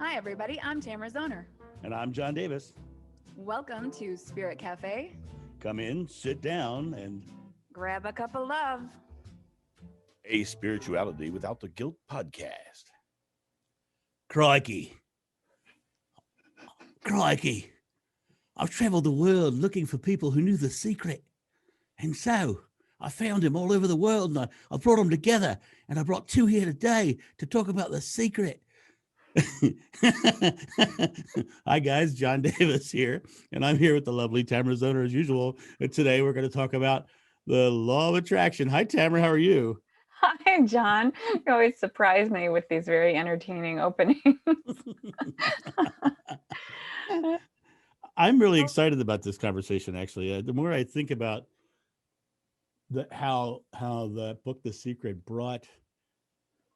Hi, everybody. I'm Tamara's owner. And I'm John Davis. Welcome to Spirit Cafe. Come in, sit down, and Grab a cup of love. a Spirituality Without the Guilt podcast. Crikey. Crikey. I've traveled the world looking for people who knew the secret. And so I found them all over the world, and I brought them together, and I brought two here today to talk about the secret. Hi guys, John Davis here, and I'm here with the lovely Tamara Zoner as usual. And today we're going to talk about the law of attraction. Hi Tamara, how are you? Hi, John. You always surprise me with these very entertaining openings. I'm really excited about this conversation. Actually, the more I think about how the book The Secret brought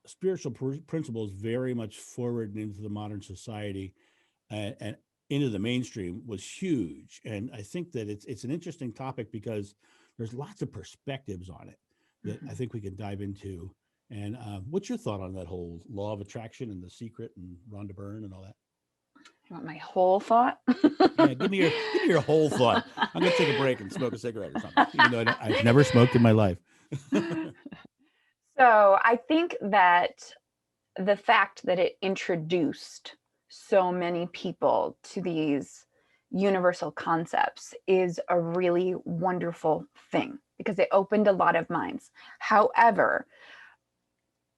spiritual principles very much forward and into the modern society, and into the mainstream was huge. And I think that it's an interesting topic because there's lots of perspectives on it that I think we can dive into. And what's your thought on that whole law of attraction and The Secret and Rhonda Byrne and all that? You want my whole thought? Yeah, give me your whole thought. I'm gonna take a break and smoke a cigarette or something, even though I've never smoked in my life. So I think that the fact that it introduced so many people to these universal concepts is a really wonderful thing because it opened a lot of minds. However,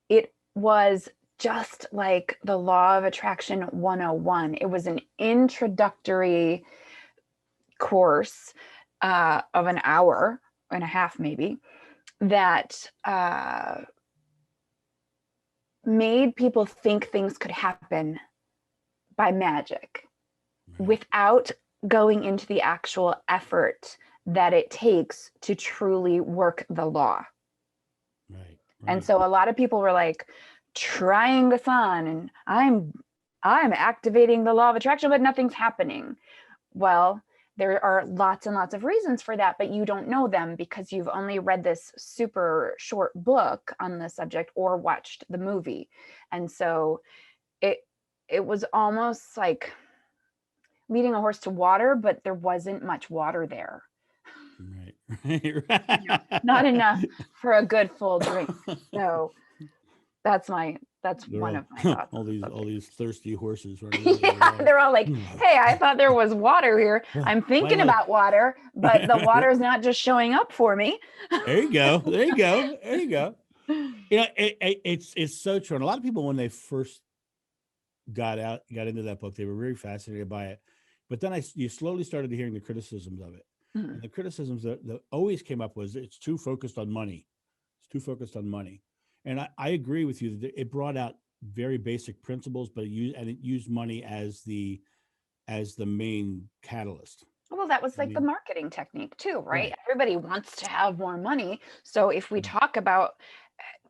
it was just like the law of attraction 101. It was an introductory course of an hour and a half, maybe, that made people think things could happen by magic without going into the actual effort that it takes to truly work the law. Right. And so a lot of people were like trying this on, and I'm activating the law of attraction, but nothing's happening. Well, there are lots and lots of reasons for that, but you don't know them because you've only read this super short book on the subject or watched the movie. And so it was almost like leading a horse to water, but there wasn't much water there. Right. Not enough for a good full drink. So that's one of my thoughts. all these thirsty horses running. Yeah, they're all like, hey, I thought there was water here. I'm thinking about water, but the water is not just showing up for me. There you go. You know, it's so true. And a lot of people, when they first got into that book, they were very fascinated by it. But then you slowly started hearing the criticisms of it. Mm-hmm. And the criticisms that always came up was it's too focused on money. And I agree with you that it brought out very basic principles, but it used money as the main catalyst. Well, that was like the marketing technique too, right? Everybody wants to have more money. So if we talk about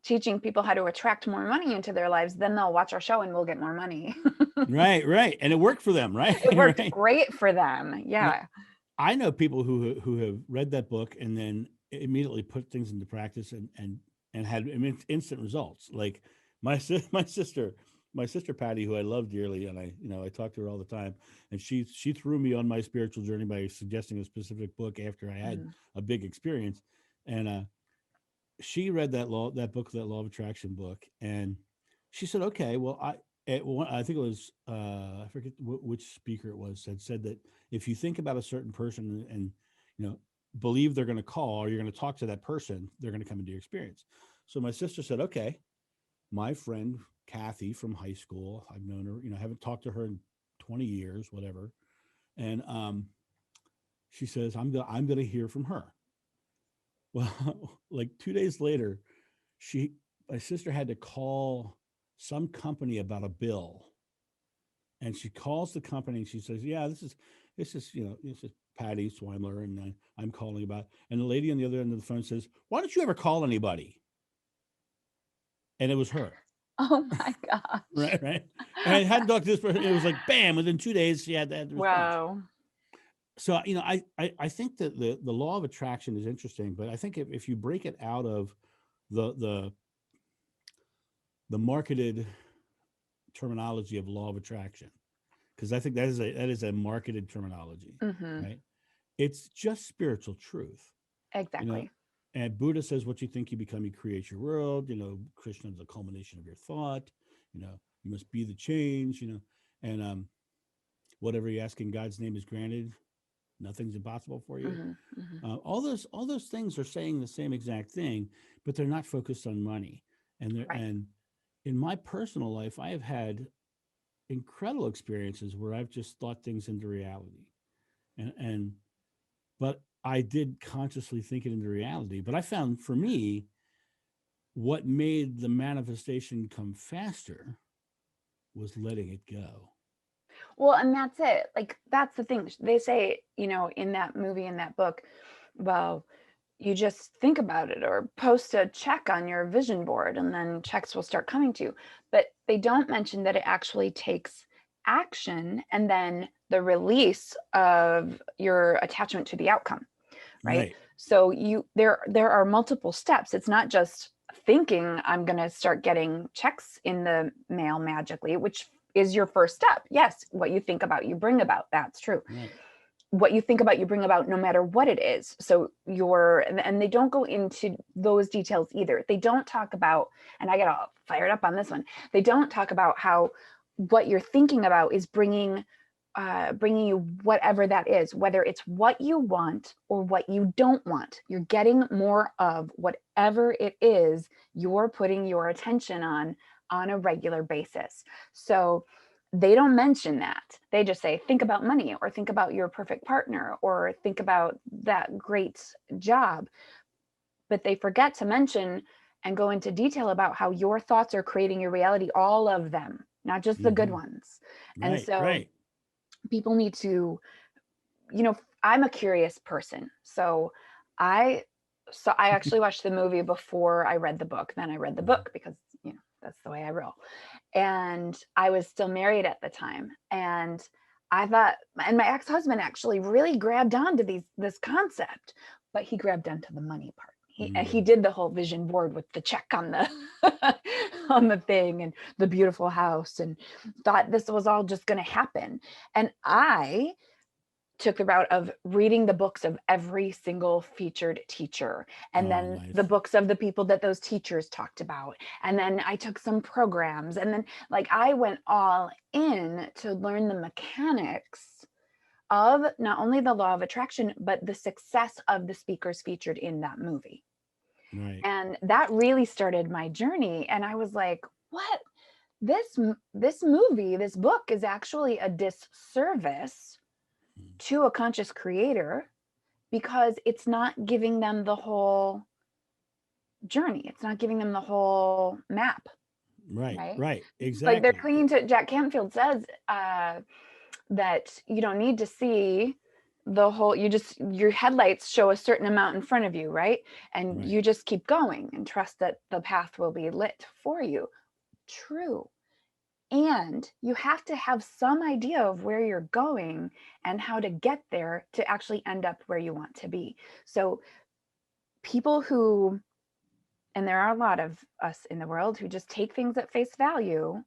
teaching people how to attract more money into their lives, then they'll watch our show and we'll get more money. Right. And it worked for them, right? It worked great for them. Yeah. Now, I know people who have read that book and then immediately put things into practice and had instant results. Like my sister Patty, who I love dearly, and I talk to her all the time, and she threw me on my spiritual journey by suggesting a specific book after I had a big experience, and she read that law of attraction book, and she said, okay, well, I think it was I forget which speaker it was said that if you think about a certain person and believe they're going to call or you're going to talk to that person, they're going to come into your experience. So my sister said, okay, my friend Kathy from high school, I've known her, I haven't talked to her in 20 years, whatever. And she says, I'm going to hear from her. Well, like 2 days later, my sister had to call some company about a bill. And she calls the company and she says, yeah, this is Patty Swimler, and I'm calling about. And the lady on the other end of the phone says, why don't you ever call anybody? And it was her. Oh my gosh. Right. And I hadn't talked to this person. It was like, bam, within 2 days, she had that response. Wow. So, I think that the law of attraction is interesting, but I think if you break it out of the marketed terminology of law of attraction, because I think that is a marketed terminology, Mm-hmm. right? It's just spiritual truth, you know. Exactly. And Buddha says, "What you think, you become. You create your world." You know, Krishna is the culmination of your thought. You know, you must be the change. You know, and whatever you ask in God's name is granted. Nothing's impossible for you. Mm-hmm. Mm-hmm. All those things are saying the same exact thing, but they're not focused on money. Right. And in my personal life, I have had incredible experiences where I've just thought things into reality, and but I did consciously think it into reality. But I found, for me, what made the manifestation come faster was letting it go. Well, and that's it. Like, that's the thing. They say, in that movie, in that book, well, you just think about it or post a check on your vision board and then checks will start coming to you. But they don't mention that it actually takes action and then the release of your attachment to the outcome, right? Right. So there are multiple steps. It's not just thinking I'm going to start getting checks in the mail magically, which is your first step. Yes, what you think about, you bring about. That's true. Right. What you think about, you bring about, no matter what it is. So and they don't go into those details either. They don't talk about, and I get all fired up on this one. They don't talk about how what you're thinking about is bringing you whatever that is, whether it's what you want or what you don't want. You're getting more of whatever it is you're putting your attention on a regular basis. So they don't mention that. They just say, think about money, or think about your perfect partner, or think about that great job. But they forget to mention and go into detail about how your thoughts are creating your reality, all of them, not just the good Hmm. ones. And Right. so Right. people need to, I'm a curious person. I I actually watched the movie before I read the book. Then I read the Mhm. book because, that's the way I roll. And I was still married at the time. And I thought, and my ex-husband actually really grabbed onto this concept, but he grabbed onto the money part. He Mm. did the whole vision board with the check on the on the thing and the beautiful house, and thought this was all just going to happen. And I took the route of reading the books of every single featured teacher, and Oh, then the nice. books of the people that those teachers talked about. And then I took some programs, and then, like, I went all in to learn the mechanics of not only the law of attraction, but the success of the speakers featured in that movie. Right. And that really started my journey. And I was like, what? This movie, this book is actually a disservice Mm. to a conscious creator, because it's not giving them the whole journey. It's not giving them the whole map, Right. right? Right. Like, they're Exactly. clinging to, Jack Canfield says that you don't need to see the whole, your headlights show a certain amount in front of you, right? And Right. you just keep going and trust that the path will be lit for you. True. And you have to have some idea of where you're going and how to get there to actually end up where you want to be. So people who, and there are a lot of us in the world, who just take things at face value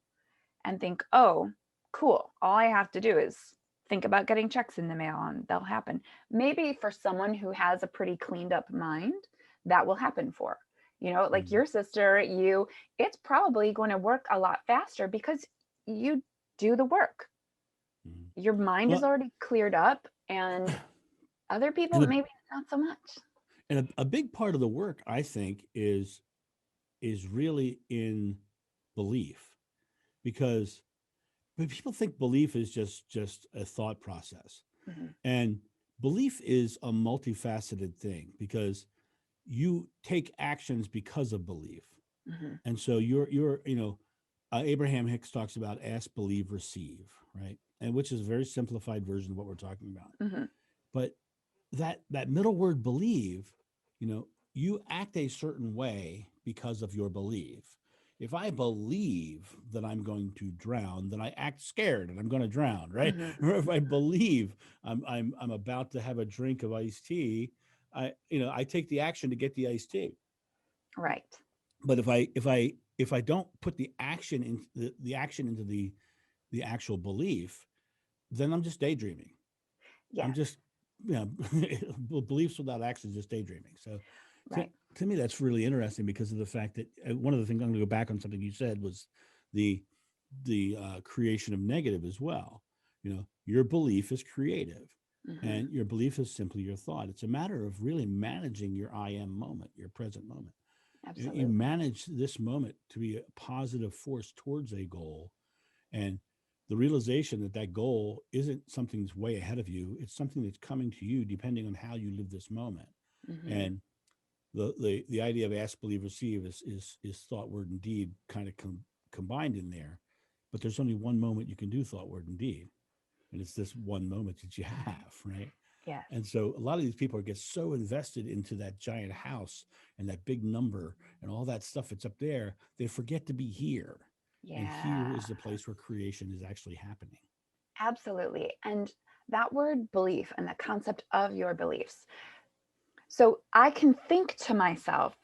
and think, oh, cool, all I have to do is think about getting checks in the mail and they'll happen. Maybe for someone who has a pretty cleaned up mind, that will happen for. Like Mm. your sister, it's probably going to work a lot faster because you do the work. Mm. Your mind is Well, already cleared up, and other people, and maybe not so much. a big part of the work, I think, is really in belief, because but people think belief is just a thought process, Mhm. and belief is a multifaceted thing, because you take actions because of belief. Mhm. And so you're Abraham Hicks talks about ask, believe, receive, right? And which is a very simplified version of what we're talking about. Mhm. But that middle word, believe, you act a certain way because of your belief. If I believe that I'm going to drown, then I act scared and I'm going to drown, right? Mhm. Or if I believe I'm about to have a drink of iced tea, I take the action to get the iced tea. Right. But if I if I don't put the action in the action into the actual belief, then I'm just daydreaming. Yeah. I'm just, you know, beliefs without action is just daydreaming. So Right. to me, that's really interesting because of the fact that one of the things, I'm going to go back on something you said, was the creation of negative as well. You know, your belief is creative, and your belief is simply your thought. It's a matter of really managing your I am moment, your present moment. Absolutely. You manage this moment to be a positive force towards a goal, and the realization that that goal isn't something that's way ahead of you. It's something that's coming to you depending on how you live this moment. And the idea of ask, believe, receive is thought, word, and deed kind of combined in there. But there's only one moment you can do thought, word, and deed, and it's this one moment that you have, right? Yes. And so a lot of these people get so invested into that giant house and that big number and all that stuff that's up there, they forget to be here. Yeah. And here is the place where creation is actually happening. Absolutely. And that word belief and the concept of your beliefs. So I can think to myself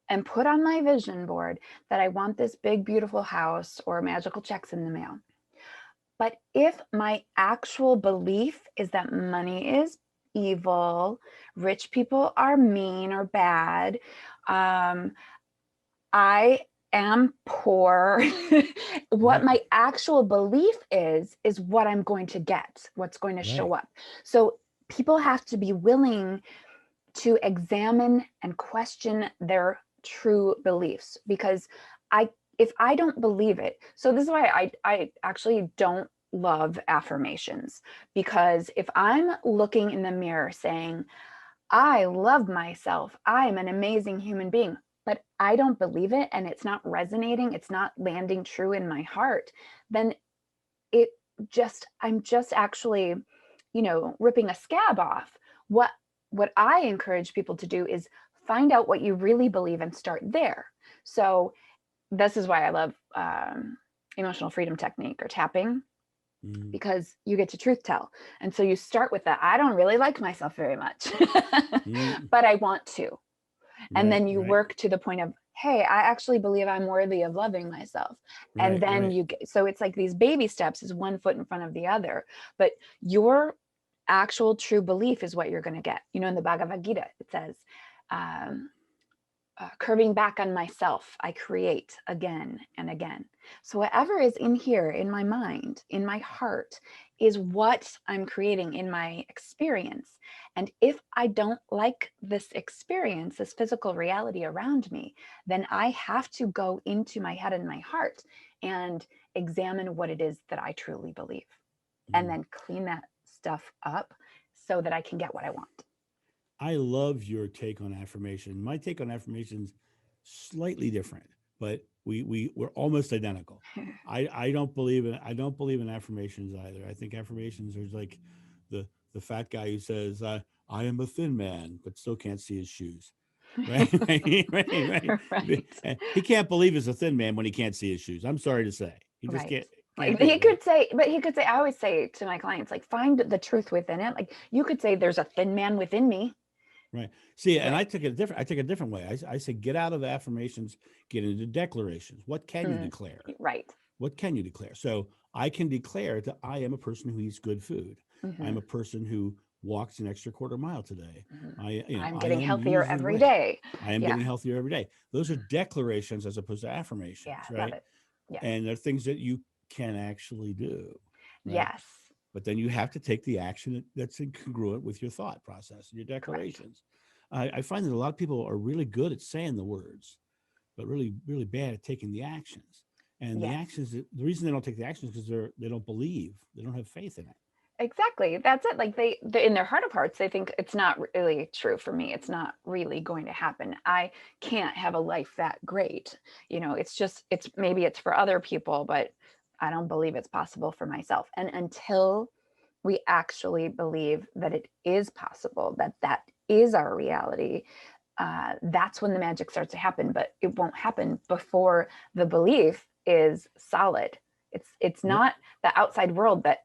and put on my vision board that I want this big, beautiful house or magical checks in the mail. But if my actual belief is that money is evil, rich people are mean or bad, I am poor, what Right. my actual belief is what I'm going to get, what's going to show Right. up. So people have to be willing to examine and question their true beliefs, because if I don't believe it, so this is why I actually don't love affirmations, because if I'm looking in the mirror saying, I love myself, I am an amazing human being, but I don't believe it and it's not resonating, it's not landing true in my heart, then I'm just actually, ripping a scab off. What I encourage people to do is find out what you really believe and start there. So this is why I love emotional freedom technique or tapping, because you get to truth tell. And so you start with that. I don't really like myself very much, but I want to. And then you work to the point of, hey, I actually believe I'm worthy of loving myself. And then you get, so it's like these baby steps is one foot in front of the other, but your actual true belief is what you're going to get. In the Bhagavad Gita, it says, curving back on myself, I create again and again. So whatever is in here, in my mind, in my heart, is what I'm creating in my experience. And if I don't like this experience, this physical reality around me, then I have to go into my head and my heart and examine what it is that I truly believe, and then clean that stuff up so that I can get what I want. I love your take on affirmation. My take on affirmations slightly different, but we're almost identical. I don't believe in affirmations either. I think affirmations are like the fat guy who says, I am a thin man, but still can't see his shoes. Right. Right. He can't believe he's a thin man when he can't see his shoes. I'm sorry to say. He just can't do He it, could say, I always say to my clients, like, find the truth within it. Like, you could say there's a thin man within me. Right. See, and I took a different way. I said, get out of affirmations, get into declarations. What can you declare? Right. What can you declare? So I can declare that I am a person who eats good food. I'm a person who walks an extra quarter mile today. I'm I getting am healthier losing every weight. day. I am getting healthier every day. Those are declarations as opposed to affirmations, Yeah, right? love it. Yeah. And they're things that you can actually do. Right? Yes. But then you have to take the action that's congruent with your thought process and your declarations. I find that a lot of people are really good at saying the words, but really, really bad at taking the actions. And the actions, the reason they don't take the actions is because they don't believe, they don't have faith in it. Exactly. That's it. Like they in their heart of hearts, they think it's not really true for me. It's not really going to happen. I can't have a life that great. Maybe it's for other people, but I don't believe it's possible for myself. And until we actually believe that it is possible, that is our reality, that's when the magic starts to happen. But it won't happen before the belief is solid. It's not the outside world that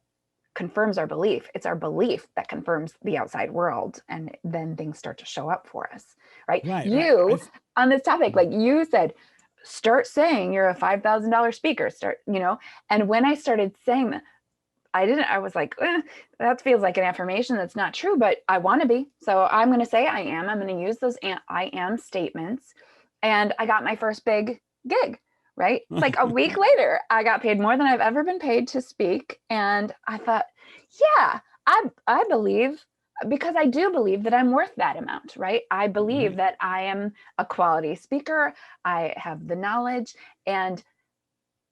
confirms our belief. It's our belief that confirms the outside world, and then things start to show up for us. Right. On this topic, like you said, start saying you're a $5,000 speaker, and when I started saying that, I was like, that feels like an affirmation that's not true, but I want to be. So I'm going to say I am. I'm going to use those I am statements. And I got my first big gig, right? Like a week later, I got paid more than I've ever been paid to speak. And I thought, yeah, I believe, because I do believe that I'm worth that amount, right? I believe that I am a quality speaker. I have the knowledge. And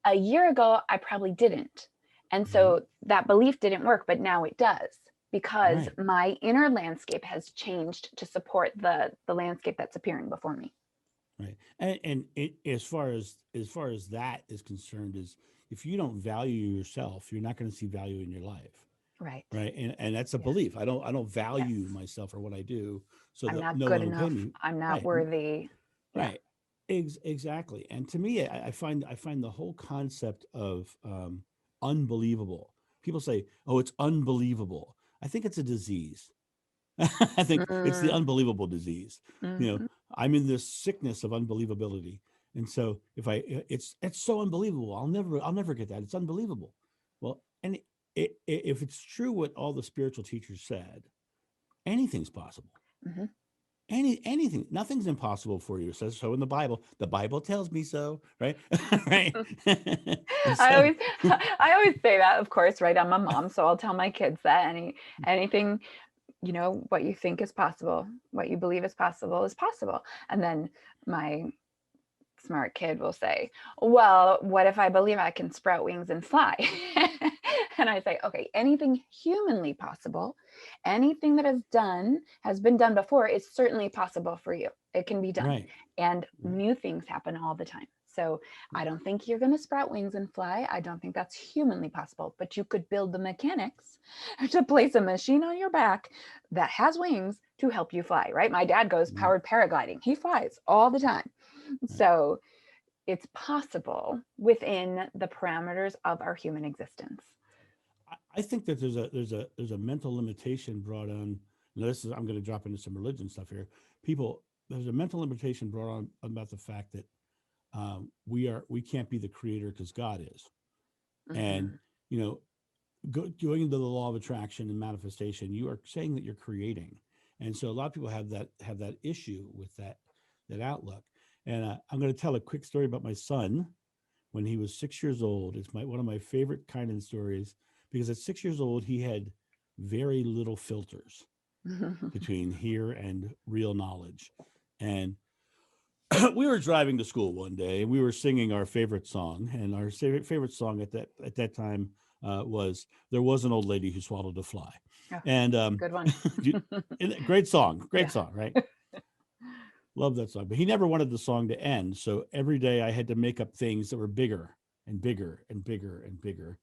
a year ago, I probably didn't. And so that belief didn't work, but now it does, because my inner landscape has changed to support the landscape that's appearing before me. Right. And as far as that is concerned, is if you don't value yourself, you're not going to see value in your life. Right. Right. And that's a belief. I don't value myself or what I do, so I'm that not no good one will enough. pay me. I'm not Right. worthy. Right. Exactly. And to me, I find the whole concept of unbelievable. People say, "Oh, it's unbelievable." I think it's a disease. I think it's the unbelievable disease. You know, I'm in this sickness of unbelievability, and so if it's so unbelievable, I'll never get that. It's unbelievable. Well, and if it's true what all the spiritual teachers said, anything's possible. Anything, nothing's impossible for you. It says so in the Bible. The Bible tells me so, right? Right. I always say that, of course, right? I'm a mom, so I'll tell my kids that anything, what you think is possible, what you believe is possible, and then my smart kid will say, well, what if I believe I can sprout wings and fly? And I say, okay, anything humanly possible, anything that has been done before, is certainly possible for you. It can be done. Right. And new things happen all the time. So I don't think you're going to sprout wings and fly. I don't think that's humanly possible, but you could build the mechanics to place a machine on your back that has wings to help you fly, right? My dad goes powered paragliding. He flies all the time. So it's possible within the parameters of our human existence. I think that there's a mental limitation brought on. I'm going to drop into some religion stuff here. There's a mental limitation brought on about the fact that we can't be the creator because God is, and going into the law of attraction and manifestation, you are saying that you're creating, and so a lot of people have that issue with that outlook. And I'm going to tell a quick story about my son when he was 6 years old. It's one of my favorite kind of stories, because at 6 years old he had very little filters between here and real knowledge. And we were driving to school one day and we were singing our favorite song, and our favorite song at that time was "There Was an Old Lady Who Swallowed a Fly." Oh, And good one. great song, right? Love that song. But he never wanted the song to end, so every day I had to make up things that were bigger and bigger and bigger and bigger.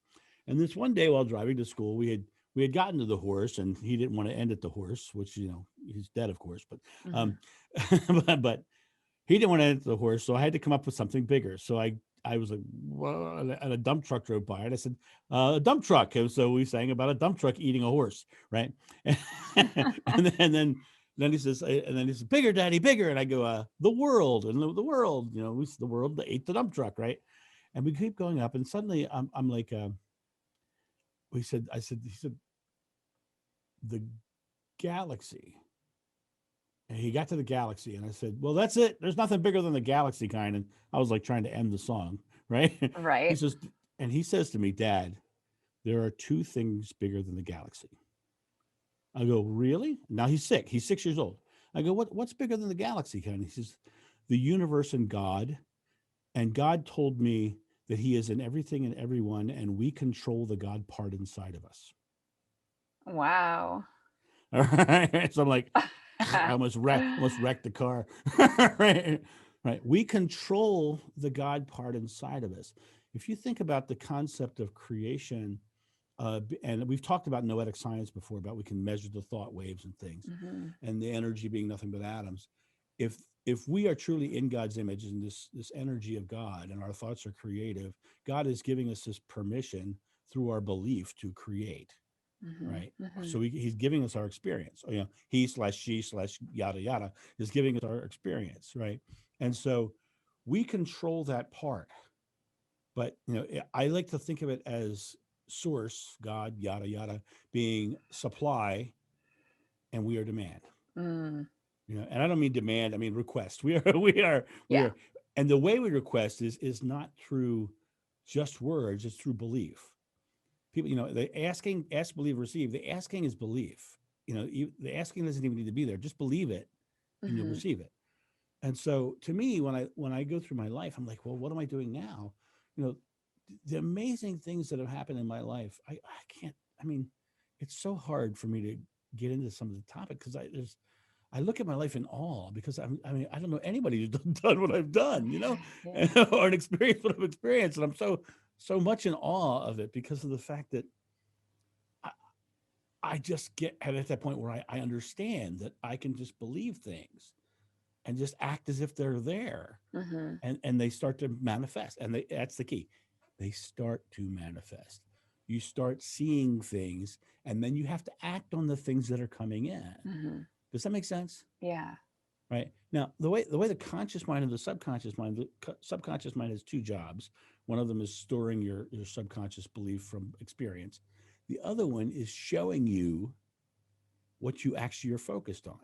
And this one day while driving to school, we had gotten to the horse, and he didn't want to end at the horse, which he's dead, of course, but he didn't want to end at the horse, so I had to come up with something bigger. So I was like, well, and a dump truck drove by, and I said, a dump truck. And so we sang about a dump truck eating a horse, right? and then he says, bigger, Daddy, bigger. And I go, the world, and the world, the world that ate the dump truck, right? And we keep going up, and suddenly I'm like, he said, the galaxy. And he got to the galaxy, and I said, well, that's it. There's nothing bigger than the galaxy, kind. And I was like trying to end the song, right? Right. He says to me, Dad, there are two things bigger than the galaxy. I go, really? Now he's sick. He's 6 years old. I go, what's bigger than the galaxy, Ken? He says, the universe and God. And God told me that he is in everything and everyone, and we control the God part inside of us. Wow. All right. So I'm like, I almost wrecked the car. Right. We control the God part inside of us. If you think about the concept of creation, and we've talked about noetic science before, about we can measure the thought waves and things, and the energy being nothing but atoms. If we are truly in God's image and this energy of God, and our thoughts are creative, God is giving us this permission through our belief to create. Right. So he's giving us our experience. He/she/yada yada is giving us our experience. Right. And so we control that part. But I like to think of it as source, God, yada yada, being supply, and we are demand. Mm, And I don't mean demand, I mean request. We are, yeah. and the way we request is not through just words, it's through belief. People, they ask, believe, receive. The asking is belief. The asking doesn't even need to be there. Just believe it, and you'll Hmm. receive it. And so, to me, when I go through my life, I'm like, well, what am I doing now? You know, the amazing things that have happened in my life. I can't. I mean, it's so hard for me to get into some of the topic because I look at my life in awe because I don't know anybody who's done what I've done, Yeah. or an experience what I've experienced, and I'm so much in awe of it because of the fact that I, I just get at that point where I understand that I can just believe things and just act as if they're there, Hmm. and they start to manifest, and that's the key. They start to manifest. You start seeing things, and then you have to act on the things that are coming in. Hmm. Does that make sense? Yeah. Right now, the way the conscious mind and the subconscious mind, subconscious mind has two jobs. One of them is storing your subconscious belief from experience. The other one is showing you what you actually are focused on.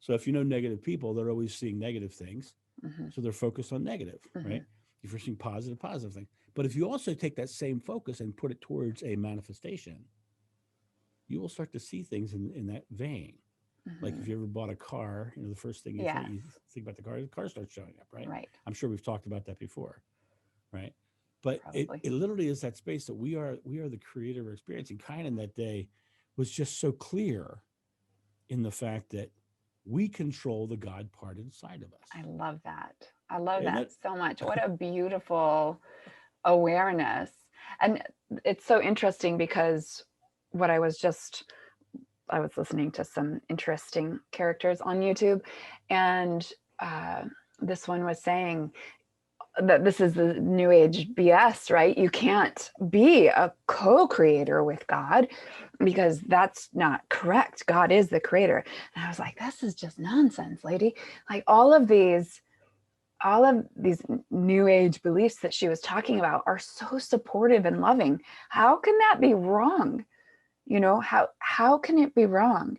So if negative people, they're always seeing negative things, Hmm. so they're focused on negative, Hmm. right? If you're seeing positive things, but if you also take that same focus and put it towards a manifestation, you will start to see things in that vein. Like if Hmm. you ever bought a car, the first thing you think Yes. you think about the car starts showing up, right? Right. I'm sure we've talked about that before, right? But it Probably. it literally is that space that we are the creator of experience. And kind in that day was just so clear in the fact that we control the God part inside of us. I love that. I love Isn't that it? so much. What a beautiful awareness. And it's so interesting because what I was listening to some interesting characters on YouTube, and uh, this one was saying that this is the new age BS, right? You can't be a co-creator with God because that's not correct. God is the creator. And I was like, this is just nonsense, lady. Like all of these new age beliefs that she was talking about are so supportive and loving. How can that be wrong? How can it be wrong?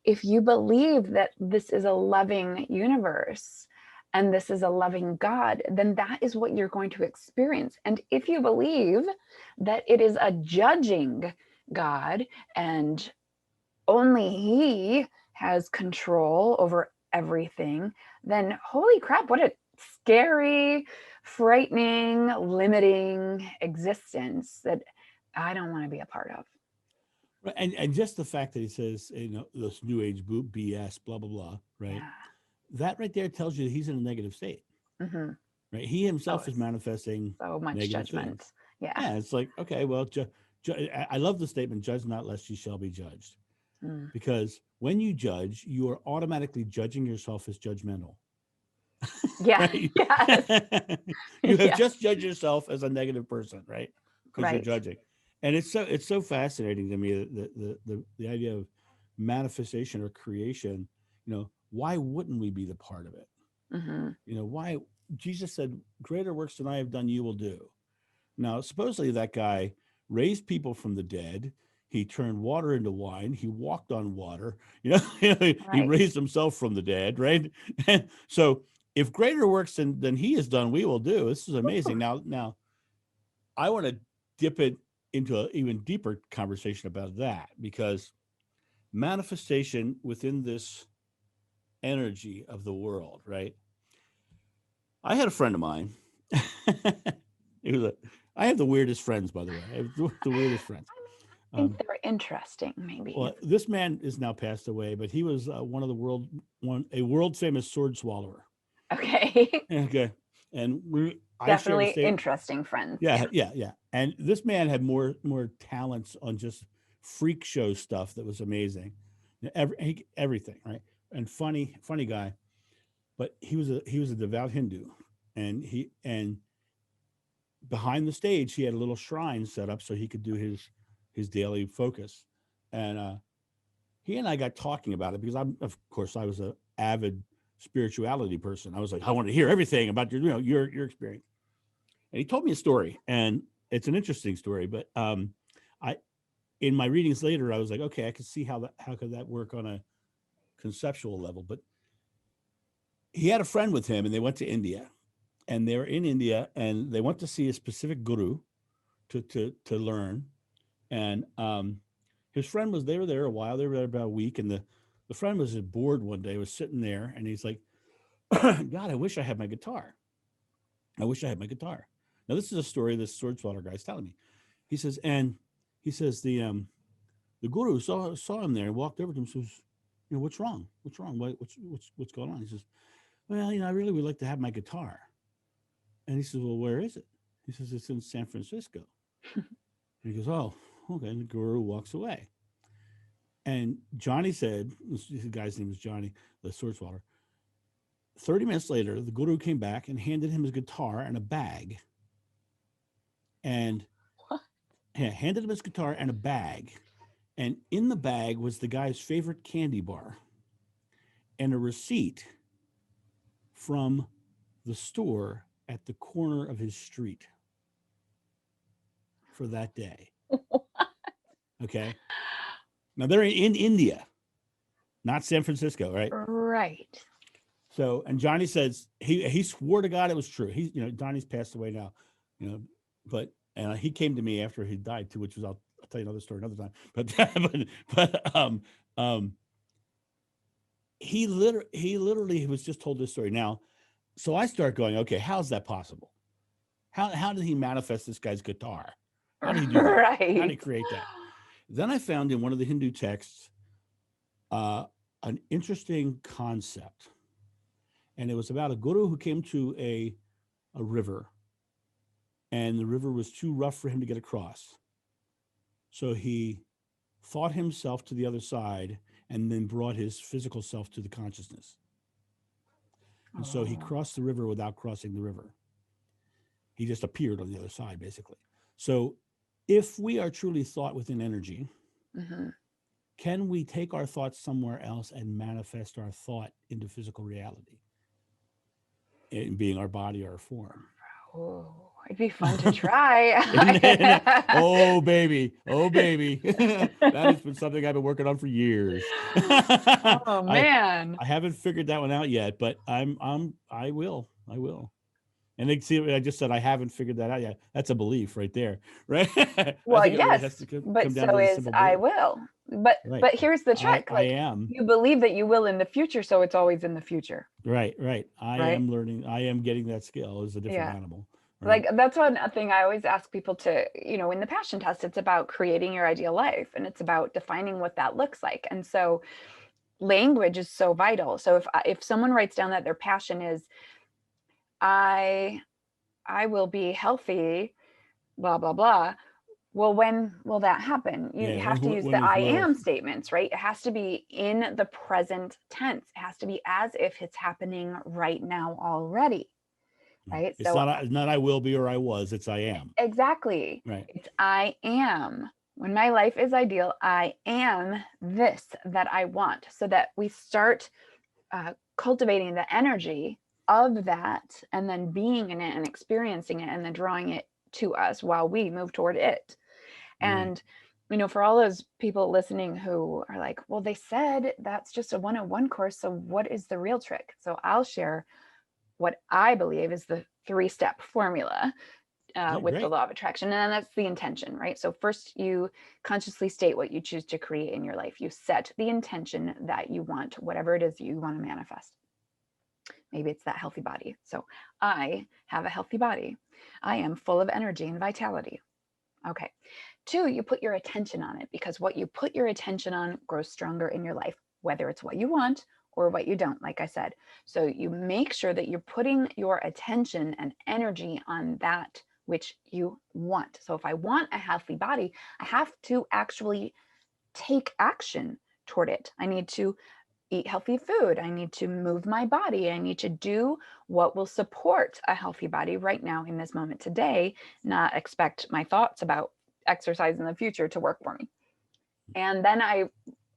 If you believe that this is a loving universe and this is a loving God, then that is what you're going to experience. And if you believe that it is a judging God and only He has control over everything, then holy crap, what a scary, frightening, limiting existence that I don't want to be a part of. Right. And just the fact that he says, this new age BS, blah blah blah, right? Yeah. That right there tells you that he's in a negative state, Hmm. right? He Oh, himself is manifesting so much negative things. judgment. Yeah. Yeah, it's like, okay, well, I love the statement, "Judge not, lest you shall be judged," Mm. because when you judge, you are automatically judging yourself as judgmental, Yeah. right? Yes. You have Yeah. just judged yourself as a negative person, right? Because you're Right. judging, and it's so fascinating to me the idea of manifestation or creation. Why wouldn't we be the part of it? Hmm. Why Jesus said, "Greater works than I have done, you will do." Now, supposedly that guy raised people from the dead. He turned water into wine. He walked on water. He Right. raised himself from the dead, right? So, if greater works than he has done, we will do. This is amazing. Now, I want to dip it into an even deeper conversation about that because manifestation within this energy of the world, right? I had a friend of mine. He was I have the weirdest friends, by the way. I have the weirdest friends. I think Um, they're interesting, maybe. well, this man is now passed away, but he was one of a world famous sword swallower. Okay. Okay, and I shared a Definitely state. interesting friends. Yeah, Yeah. yeah, yeah. And this man had more talents on just freak show stuff that was amazing. Everything, right? And funny guy. But he was a devout Hindu, and behind the stage he had a little shrine set up so he could do his daily focus. And he and I got talking about it because I was a avid spirituality person. I was like, I want to hear everything about your experience. And he told me a story, and it's an interesting story. But I, in my readings later, I was like, okay, I could see how could that work on a conceptual level. But he had a friend with him, and they went to India, and they were in India, and they went to see a specific guru to learn. And his friend they were there a while. They were there about a week, and the friend was bored one day, was sitting there, and he's like, God, I wish I had my guitar. I wish I had my guitar. Now, this is a story this sword swatter guy's telling me. He says the guru saw him there and walked over to him and says, what's wrong? What's wrong? What's going on? He says, well, I really would like to have my guitar. And he says, well, where is it? He says, it's in San Francisco. And he goes, oh, okay. And the guru walks away. And Johnny said, the guy's name was Johnny, the sword swatter. 30 minutes later, the guru came back and handed him his guitar and a bag. And handed him his guitar and a bag. And in the bag was the guy's favorite candy bar and a receipt from the store at the corner of his street for that day. Okay. Now they're in India, not San Francisco, right? Right. So, and Johnny says he swore to God it was true. Johnny's passed away now, but he came to me after he died too, which was I'll tell you another story another time. But he literally was just told this story. Now, so I start going, okay, how's that possible? How did he manifest this guy's guitar? How did he do that? Right. How did he create that? Then I found in one of the Hindu texts an interesting concept. And it was about a guru who came to a river, and the river was too rough for him to get across. So he thought himself to the other side and then brought his physical self to the consciousness. And so he crossed the river without crossing the river. He just appeared on the other side, basically. So if we are truly thought within energy, can we take our thoughts somewhere else and manifest our thought into physical reality? In being our body or our form. Oh, it'd be fun to try. Oh baby. That has been something I've been working on for years. Oh man. I haven't figured that one out yet, but I will. And they see, I just said I haven't figured that out yet. That's a belief right there, right? Well, yes, but so is I will. But here's the trick. I am. You believe that you will in the future, so it's always in the future. Right. I am learning. I am getting that skill as a different animal. Right? Like that's one thing I always ask people to, in the passion test, it's about creating your ideal life, and it's about defining what that looks like. And so language is so vital. So if someone writes down that their passion is, I will be healthy, blah, blah, blah. Well, when will that happen? You have to use the I am statements, right? It has to be in the present tense. It has to be as if it's happening right now already, right? It's not I will be or I was, it's I am. Exactly. Right. It's I am. When my life is ideal, I am this that I want, so that we start cultivating the energy of that and then being in it and experiencing it and then drawing it to us while we move toward it. And, for all those people listening who are like, well, they said that's just a 101 course. So what is the real trick? So I'll share what I believe is the 3-step formula with the law of attraction. And that's the intention, right? So first you consciously state what you choose to create in your life. You set the intention that you want, whatever it is you want to manifest. Maybe it's that healthy body. So I have a healthy body. I am full of energy and vitality. Okay. 2, you put your attention on it, because what you put your attention on grows stronger in your life, whether it's what you want or what you don't, like I said. So you make sure that you're putting your attention and energy on that which you want. So if I want a healthy body, I have to actually take action toward it. I need to eat healthy food. I need to move my body. I need to do what will support a healthy body right now in this moment today, not expect my thoughts about exercise in the future to work for me. And then I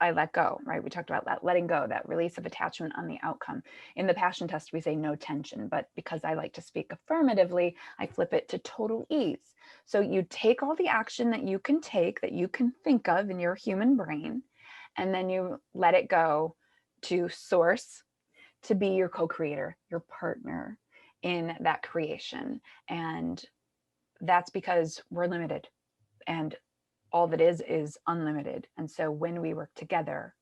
I let go, right? We talked about that letting go, that release of attachment on the outcome. In the passion test, we say no tension, but because I like to speak affirmatively, I flip it to total ease. So you take all the action that you can take, that you can think of in your human brain, and then you let it go to source, to be your co-creator, your partner in that creation. And that's because we're limited, and all that is unlimited. And so when we work together,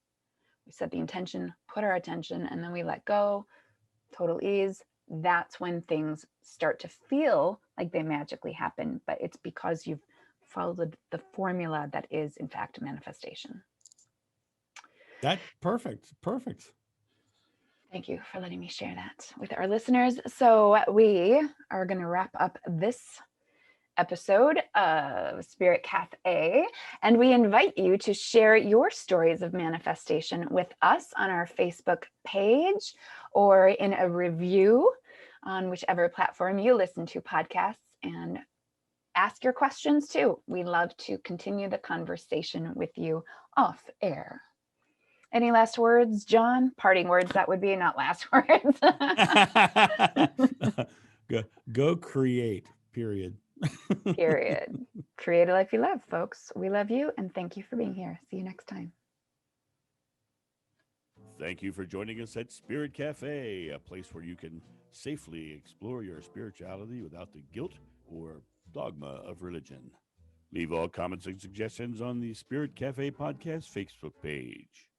we set the intention, put our attention, and then we let go, total ease. That's when things start to feel like they magically happen, but it's because you've followed the formula that is in fact manifestation. That's perfect. Perfect. Thank you for letting me share that with our listeners. So we are going to wrap up this episode of Spirit Cafe, and we invite you to share your stories of manifestation with us on our Facebook page or in a review on whichever platform you listen to podcasts, and ask your questions too. We love to continue the conversation with you off air. Any last words, John? Parting words, that would be, not last words. Go create, period. Period. Create a life you love, folks. We love you, and thank you for being here. See you next time. Thank you for joining us at Spirit Cafe, a place where you can safely explore your spirituality without the guilt or dogma of religion. Leave all comments and suggestions on the Spirit Cafe podcast Facebook page.